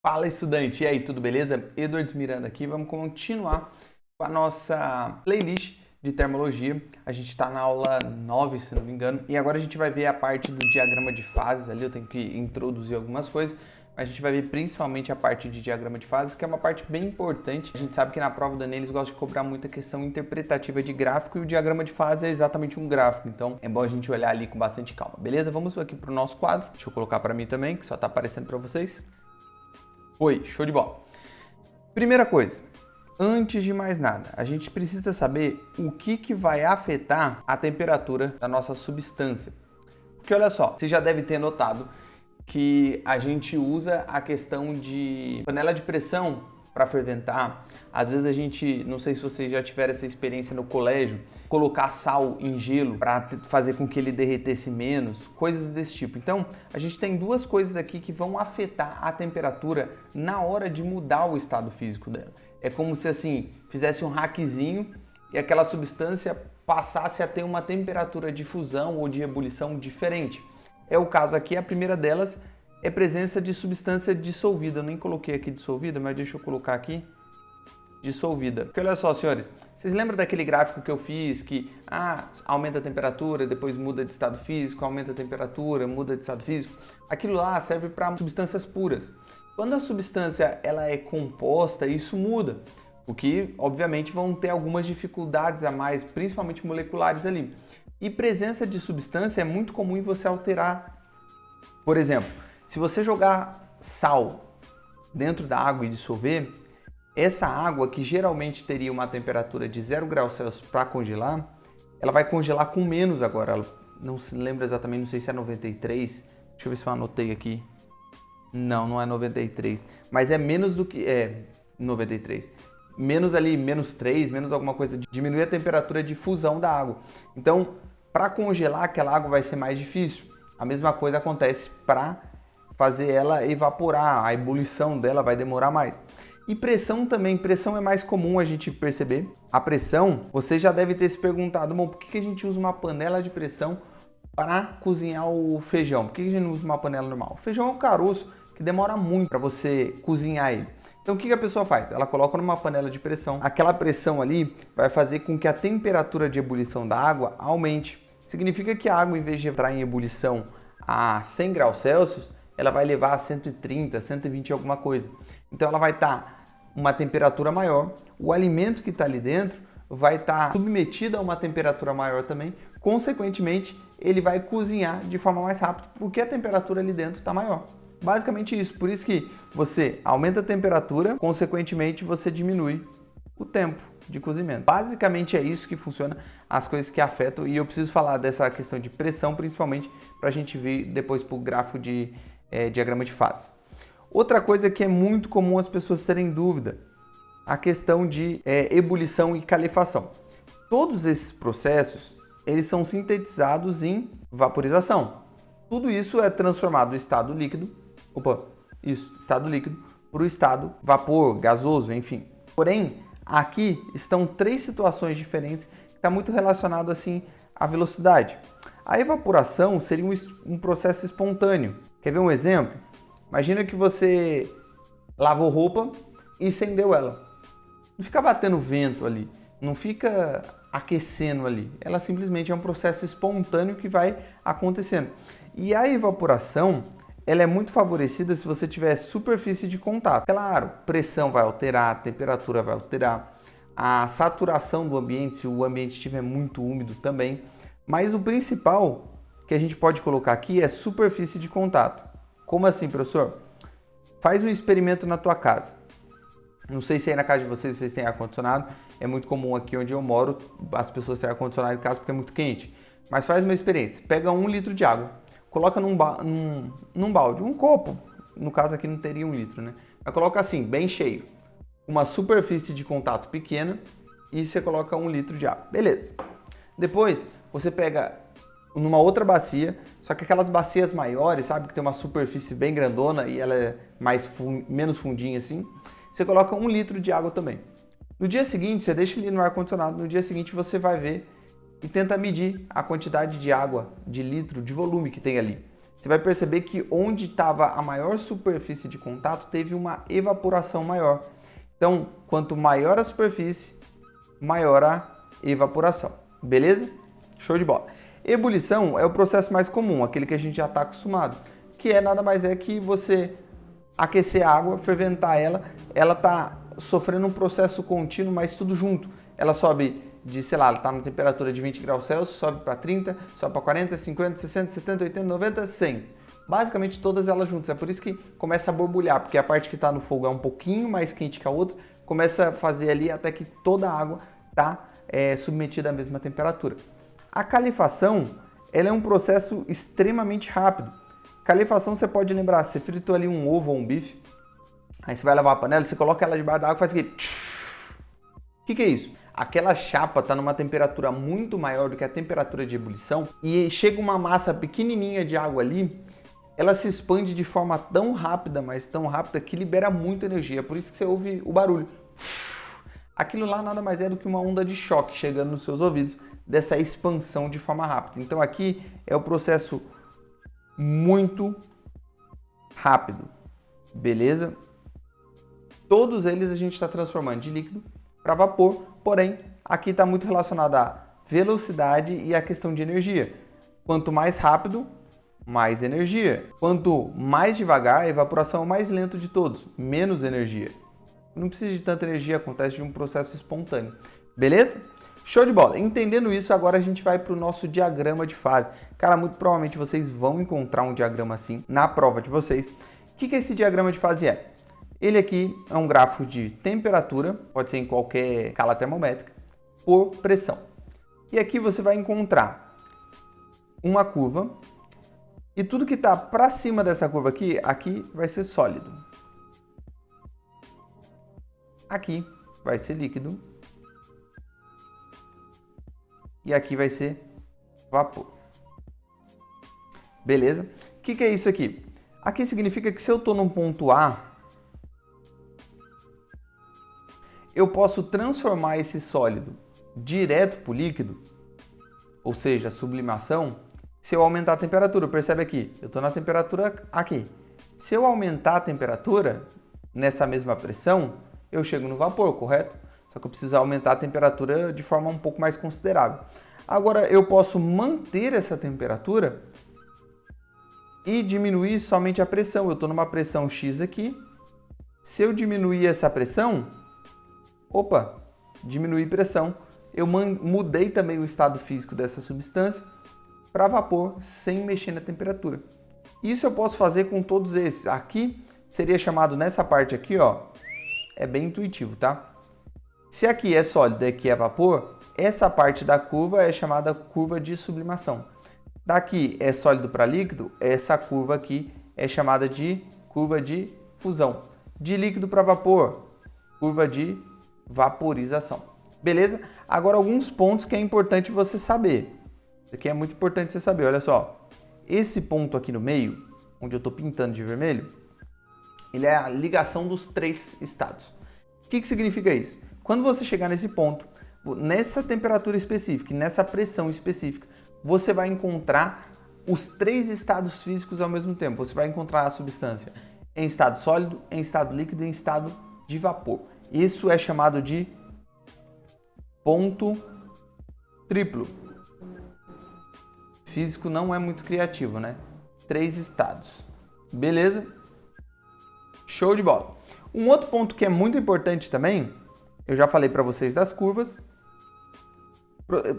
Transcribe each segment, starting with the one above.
Fala, estudante! E aí, tudo beleza? Eduardo Miranda aqui. Vamos continuar com a nossa playlist de termologia. A gente está na aula 9, se não me engano, e agora a gente vai ver a parte do diagrama de fases ali. Eu tenho que introduzir algumas coisas, mas a gente vai ver principalmente a parte de diagrama de fases, que é uma parte bem importante. A gente sabe que na prova do Enem eles gostam de cobrar muita questão interpretativa de gráfico, e o diagrama de fase é exatamente um gráfico, então é bom a gente olhar ali com bastante calma, beleza? Vamos aqui para o nosso quadro. Deixa eu colocar para mim também, que só está aparecendo para vocês. Oi, show de bola. Primeira coisa, antes de mais nada, a gente precisa saber o que vai afetar a temperatura da nossa substância. Porque olha só, você já deve ter notado que a gente usa a questão de panela de pressão para ferventar. Às vezes a gente, não sei se vocês já tiveram essa experiência no colégio, colocar sal em gelo para fazer com que ele derretesse menos, coisas desse tipo. Então, a gente tem duas coisas aqui que vão afetar a temperatura na hora de mudar o estado físico dela. É como se assim, fizesse um hackzinho e aquela substância passasse a ter uma temperatura de fusão ou de ebulição diferente. É o caso aqui, a primeira delas é presença de substância dissolvida. Eu nem coloquei aqui dissolvida, mas deixa eu colocar aqui dissolvida. Porque olha só, senhores, vocês lembram daquele gráfico que eu fiz que aumenta a temperatura, depois muda de estado físico, aumenta a temperatura, muda de estado físico? Aquilo lá serve para substâncias puras. Quando a substância ela é composta, isso muda, porque obviamente vão ter algumas dificuldades a mais, principalmente moleculares ali. E presença de substância é muito comum em você alterar. Por exemplo, se você jogar sal dentro da água e dissolver, essa água que geralmente teria uma temperatura de 0 graus Celsius para congelar, ela vai congelar com menos agora. Ela não se lembra exatamente, não sei se é 93. Deixa eu ver se eu anotei aqui. Não é 93, mas é menos do que 93. Menos ali, menos 3, menos alguma coisa, diminui a temperatura de fusão da água. Então, para congelar aquela água vai ser mais difícil. A mesma coisa acontece para fazer ela evaporar, a ebulição dela vai demorar mais. E pressão também, pressão é mais comum a gente perceber. A pressão, você já deve ter se perguntado, bom, por que a gente usa uma panela de pressão para cozinhar o feijão? Por que a gente não usa uma panela normal? O feijão é um caroço que demora muito para você cozinhar ele. Então o que a pessoa faz? Ela coloca numa panela de pressão. Aquela pressão ali vai fazer com que a temperatura de ebulição da água aumente. Significa que a água, em vez de entrar em ebulição a 100 graus Celsius, ela vai levar a 130, 120 alguma coisa. Então ela vai estar uma temperatura maior, o alimento que está ali dentro vai estar submetido a uma temperatura maior também, consequentemente ele vai cozinhar de forma mais rápida, porque a temperatura ali dentro está maior. Basicamente isso, por isso que você aumenta a temperatura, consequentemente você diminui o tempo de cozimento. Basicamente é isso que funciona, as coisas que afetam, e eu preciso falar dessa questão de pressão principalmente para a gente ver depois para o gráfico de diagrama de fase. Outra coisa que é muito comum as pessoas terem dúvida, a questão de ebulição e calefação. Todos esses processos, eles são sintetizados em vaporização. Tudo isso é transformado do estado líquido, estado líquido, para o estado vapor, gasoso, enfim. Porém, aqui estão três situações diferentes que está muito relacionado assim à velocidade. A evaporação seria um processo espontâneo. Quer ver um exemplo? Imagina que você lavou roupa e acendeu ela. Não fica batendo vento ali, não fica aquecendo ali. Ela simplesmente é um processo espontâneo que vai acontecendo. E a evaporação, ela é muito favorecida se você tiver superfície de contato. Claro, pressão vai alterar, temperatura vai alterar, a saturação do ambiente, se o ambiente estiver muito úmido também. Mas o principal que a gente pode colocar aqui é superfície de contato. Como assim, professor? Faz um experimento na tua casa. Não sei se aí na casa de vocês têm ar-condicionado. É muito comum aqui onde eu moro as pessoas terem ar-condicionado em casa porque é muito quente. Mas faz uma experiência. Pega 1 litro de água, coloca num balde, um copo. No caso aqui não teria 1 litro, né? Mas coloca assim, bem cheio. Uma superfície de contato pequena e você coloca 1 litro de água. Beleza. Depois você pega numa outra bacia, só que aquelas bacias maiores, sabe, que tem uma superfície bem grandona e ela é menos fundinha assim, você coloca 1 litro de água também. No dia seguinte, você deixa ele no ar-condicionado, no dia seguinte você vai ver e tenta medir a quantidade de água, de litro, de volume que tem ali. você vai perceber que onde estava a maior superfície de contato teve uma evaporação maior. Então, quanto maior a superfície, maior a evaporação. Beleza? Show de bola. Ebulição é o processo mais comum, aquele que a gente já está acostumado, que é nada mais é que você aquecer a água, ferventar ela está sofrendo um processo contínuo, mas tudo junto. Ela sobe de, sei lá, ela está na temperatura de 20 graus Celsius, sobe para 30, sobe para 40, 50, 60, 70, 80, 90, 100. Basicamente todas elas juntas. É por isso que começa a borbulhar, porque a parte que está no fogo é um pouquinho mais quente que a outra, começa a fazer ali até que toda a água está submetida à mesma temperatura. A calefação, ela é um processo extremamente rápido. Calefação você pode lembrar, você fritou ali um ovo ou um bife, aí você vai lavar a panela, você coloca ela debaixo da água e faz aquele... O que é isso? Aquela chapa está numa temperatura muito maior do que a temperatura de ebulição e chega uma massa pequenininha de água ali, ela se expande de forma tão rápida, mas tão rápida, que libera muita energia. Por isso que você ouve o barulho. Aquilo lá nada mais é do que uma onda de choque chegando nos seus ouvidos, dessa expansão de forma rápida. Então aqui é o processo muito rápido, beleza? Todos eles a gente está transformando de líquido para vapor, porém aqui está muito relacionado à velocidade e à questão de energia. Quanto mais rápido, mais energia. Quanto mais devagar, a evaporação é o mais lento de todos, menos energia. Não precisa de tanta energia, acontece de um processo espontâneo. Beleza? Show de bola. Entendendo isso, agora a gente vai para o nosso diagrama de fase. Cara, muito provavelmente vocês vão encontrar um diagrama assim na prova de vocês. O que esse diagrama de fase é? Ele aqui é um gráfico de temperatura, pode ser em qualquer escala termométrica, por pressão. E aqui você vai encontrar uma curva e tudo que está para cima dessa curva aqui vai ser sólido. Aqui vai ser líquido. E aqui vai ser vapor. Beleza? O que é isso aqui? Aqui significa que se eu estou num ponto A, eu posso transformar esse sólido direto para o líquido, ou seja, sublimação, se eu aumentar a temperatura. Percebe aqui, eu estou na temperatura aqui. Se eu aumentar a temperatura, nessa mesma pressão, eu chego no vapor, correto? Só que eu preciso aumentar a temperatura de forma um pouco mais considerável. Agora, eu posso manter essa temperatura e diminuir somente a pressão. Eu estou numa pressão X aqui. Se eu diminuir essa pressão, diminuir pressão. Eu mudei também o estado físico dessa substância para vapor sem mexer na temperatura. Isso eu posso fazer com todos esses. Aqui seria chamado, nessa parte aqui, ó, é bem intuitivo, tá? Se aqui é sólido e aqui é vapor, essa parte da curva é chamada curva de sublimação. Daqui é sólido para líquido, essa curva aqui é chamada de curva de fusão. De líquido para vapor, curva de vaporização. Beleza? Agora alguns pontos que é importante você saber. Isso aqui é muito importante você saber, olha só. Esse ponto aqui no meio, onde eu estou pintando de vermelho, ele é a ligação dos três estados. O que significa isso? Quando você chegar nesse ponto, nessa temperatura específica, nessa pressão específica, você vai encontrar os três estados físicos ao mesmo tempo. Você vai encontrar a substância em estado sólido, em estado líquido e em estado de vapor. Isso é chamado de ponto triplo. Físico não é muito criativo, né? Três estados. Beleza? Show de bola. Um outro ponto que é muito importante também, eu já falei para vocês das curvas.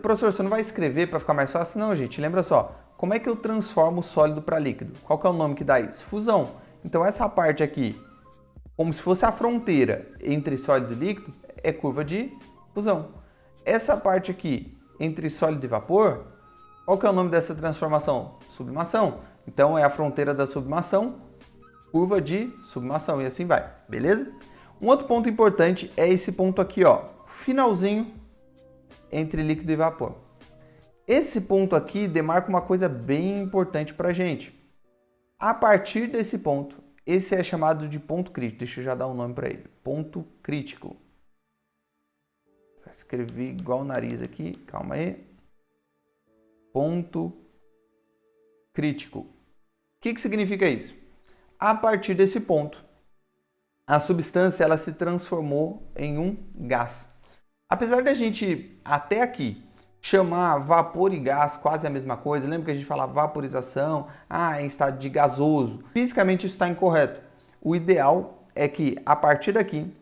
Professor, você não vai escrever para ficar mais fácil? Não, gente. Lembra só. Como é que eu transformo o sólido para líquido? Qual que é o nome que dá isso? Fusão. Então essa parte aqui, como se fosse a fronteira entre sólido e líquido, é curva de fusão. Essa parte aqui, entre sólido e vapor, qual que é o nome dessa transformação? Sublimação. Então é a fronteira da sublimação, curva de sublimação e assim vai, beleza? Um outro ponto importante é esse ponto aqui, ó, finalzinho entre líquido e vapor. Esse ponto aqui demarca uma coisa bem importante para a gente. A partir desse ponto, esse é chamado de ponto crítico. Deixa eu já dar um nome para ele. Ponto crítico. Escrevi igual o nariz aqui, calma aí. Ponto crítico. que significa isso? A partir desse ponto, a substância ela se transformou em um gás. Apesar da gente, até aqui, chamar vapor e gás quase a mesma coisa, lembra que a gente falava vaporização, em estado de gasoso. Fisicamente isso está incorreto. O ideal é que, a partir daqui,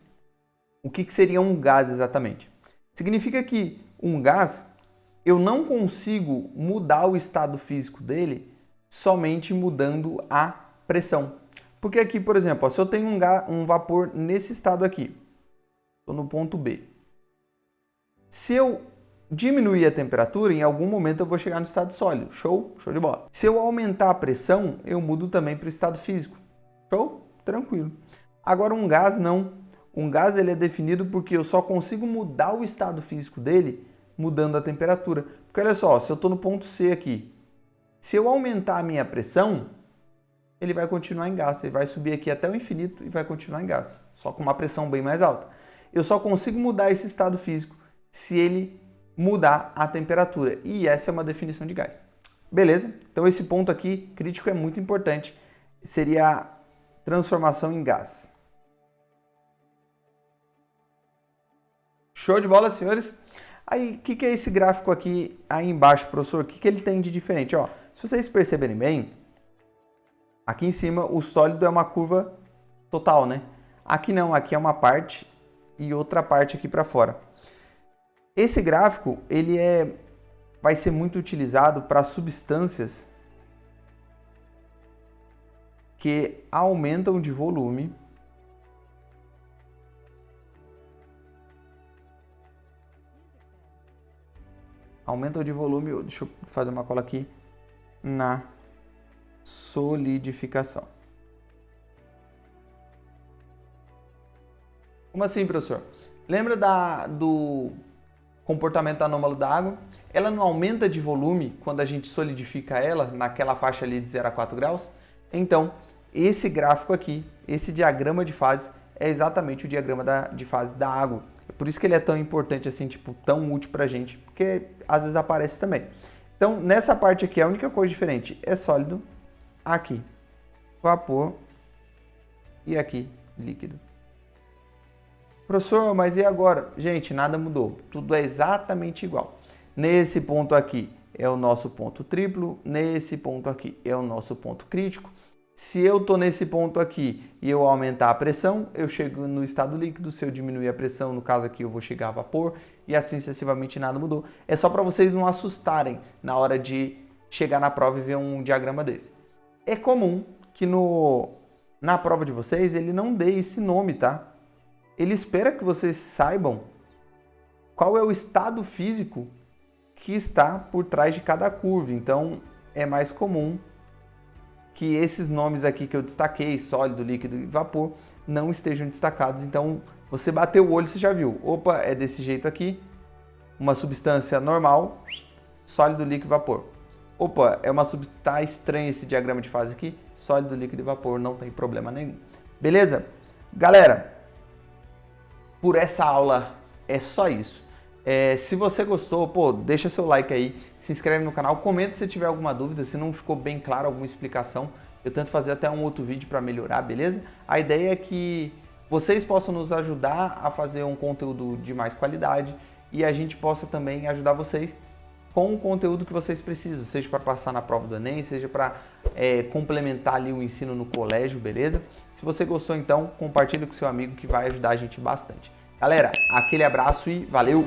o que seria um gás exatamente? Significa que um gás, eu não consigo mudar o estado físico dele somente mudando a pressão. Porque aqui, por exemplo, se eu tenho um vapor nesse estado aqui, estou no ponto B. Se eu diminuir a temperatura, em algum momento eu vou chegar no estado sólido. Show? Show de bola. Se eu aumentar a pressão, eu mudo também para o estado físico. Show? Tranquilo. Agora um gás não. Um gás ele é definido porque eu só consigo mudar o estado físico dele mudando a temperatura. Porque olha só, se eu estou no ponto C aqui, se eu aumentar a minha pressão, ele vai continuar em gás. Ele vai subir aqui até o infinito e vai continuar em gás. Só com uma pressão bem mais alta. Eu só consigo mudar esse estado físico se ele mudar a temperatura. E essa é uma definição de gás. Beleza? Então esse ponto aqui, crítico, é muito importante. Seria a transformação em gás. Show de bola, senhores? Aí, o que é esse gráfico aqui aí embaixo, professor? O que ele tem de diferente? Ó, se vocês perceberem bem, aqui em cima o sólido é uma curva total, né? Aqui não, aqui é uma parte e outra parte aqui para fora. Esse gráfico, ele vai ser muito utilizado para substâncias que aumentam de volume deixa eu fazer uma cola aqui, na solidificação. Como assim, professor? Lembra do comportamento anômalo da água? Ela não aumenta de volume quando a gente solidifica ela naquela faixa ali de 0 a 4 graus? Então, esse gráfico aqui, esse diagrama de fase, é exatamente o diagrama de fase da água. É por isso que ele é tão importante assim, tipo, tão útil pra gente, porque às vezes aparece também. Então, nessa parte aqui, a única coisa diferente é sólido, aqui vapor e aqui líquido. Professor, mas e agora? Gente, nada mudou. Tudo é exatamente igual. Nesse ponto aqui é o nosso ponto triplo, nesse ponto aqui é o nosso ponto crítico. Se eu estou nesse ponto aqui e eu aumentar a pressão, eu chego no estado líquido. Se eu diminuir a pressão, no caso aqui, eu vou chegar a vapor e assim sucessivamente nada mudou. É só para vocês não assustarem na hora de chegar na prova e ver um diagrama desse. É comum que na prova de vocês ele não dê esse nome, tá? Ele espera que vocês saibam qual é o estado físico que está por trás de cada curva. Então, é mais comum que esses nomes aqui que eu destaquei, sólido, líquido e vapor, não estejam destacados. Então, você bateu o olho, você já viu. Opa, é desse jeito aqui. Uma substância normal, sólido, líquido e vapor. Opa, tá estranho esse diagrama de fase aqui. Sólido, líquido e vapor, não tem problema nenhum. Beleza? Galera, por essa aula é só isso. Se você gostou, deixa seu like aí, se inscreve no canal, comenta se tiver alguma dúvida, se não ficou bem claro alguma explicação. Eu tento fazer até um outro vídeo para melhorar, beleza? A ideia é que vocês possam nos ajudar a fazer um conteúdo de mais qualidade e a gente possa também ajudar vocês com o conteúdo que vocês precisam, seja para passar na prova do Enem, seja para complementar ali o ensino no colégio, beleza? Se você gostou, então, compartilhe com seu amigo que vai ajudar a gente bastante. Galera, aquele abraço e valeu!